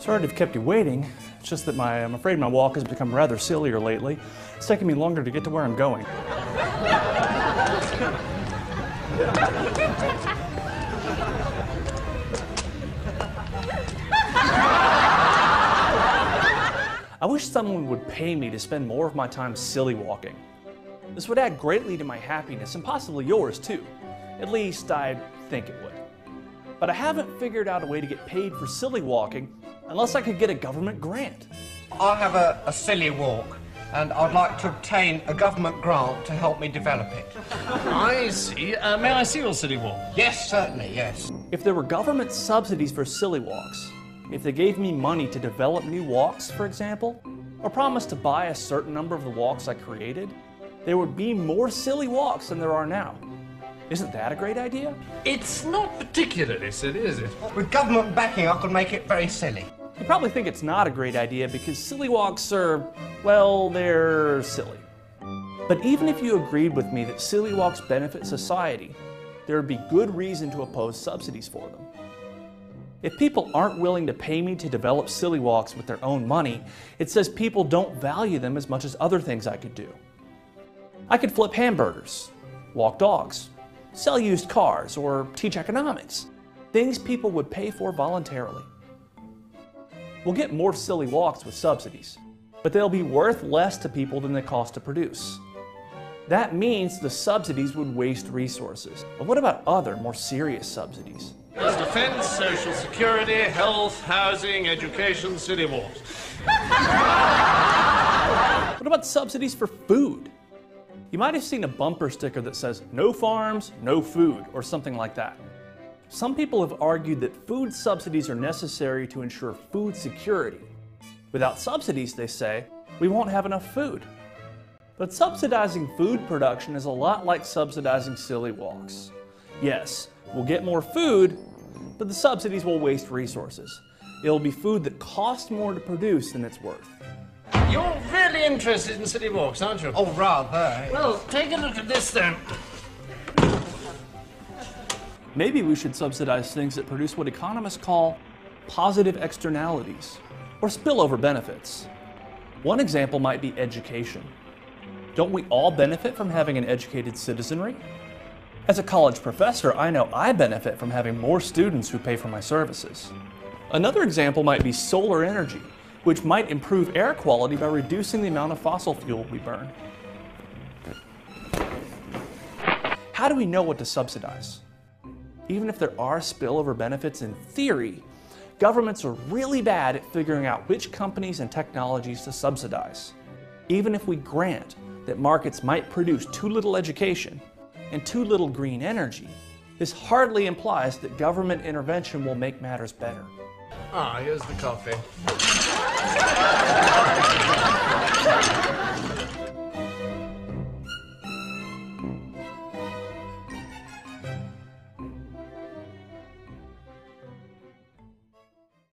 Sorry to have kept you waiting. It's just that I'm afraid my walk has become rather sillier lately. It's taking me longer to get to where I'm going. I wish someone would pay me to spend more of my time silly walking. This would add greatly to my happiness and possibly yours too. At least I think it would. But I haven't figured out a way to get paid for silly walking unless I could get a government grant. I have a silly walk and I'd like to obtain a government grant to help me develop it. I see. May I see your silly walk? Yes, certainly, yes. If there were government subsidies for silly walks, if they gave me money to develop new walks, for example, or promised to buy a certain number of the walks I created, there would be more silly walks than there are now. Isn't that a great idea? It's not particularly silly, is it? With government backing, I could make it very silly. You probably think it's not a great idea because silly walks are, well, they're silly. But even if you agreed with me that silly walks benefit society, there would be good reason to oppose subsidies for them. If people aren't willing to pay me to develop silly walks with their own money, it says people don't value them as much as other things I could do. I could flip hamburgers, walk dogs, sell used cars, or teach economics. Things people would pay for voluntarily. We'll get more silly walks with subsidies, but they'll be worth less to people than they cost to produce. That means the subsidies would waste resources. But what about other, more serious subsidies? There's defense, social security, health, housing, education, silly walks. What about subsidies for food? You might have seen a bumper sticker that says, "No farms, no food," or something like that. Some people have argued that food subsidies are necessary to ensure food security. Without subsidies, they say, we won't have enough food. But subsidizing food production is a lot like subsidizing silly walks. Yes, we'll get more food, but the subsidies will waste resources. It'll be food that costs more to produce than it's worth. You're really interested in silly walks, aren't you? Oh, rather. Well, take a look at this then. Maybe we should subsidize things that produce what economists call positive externalities, or spillover benefits. One example might be education. Don't we all benefit from having an educated citizenry? As a college professor, I know I benefit from having more students who pay for my services. Another example might be solar energy, which might improve air quality by reducing the amount of fossil fuel we burn. How do we know what to subsidize? Even if there are spillover benefits in theory, governments are really bad at figuring out which companies and technologies to subsidize. Even if we grant that markets might produce too little education and too little green energy, this hardly implies that government intervention will make matters better. Ah, here's the coffee.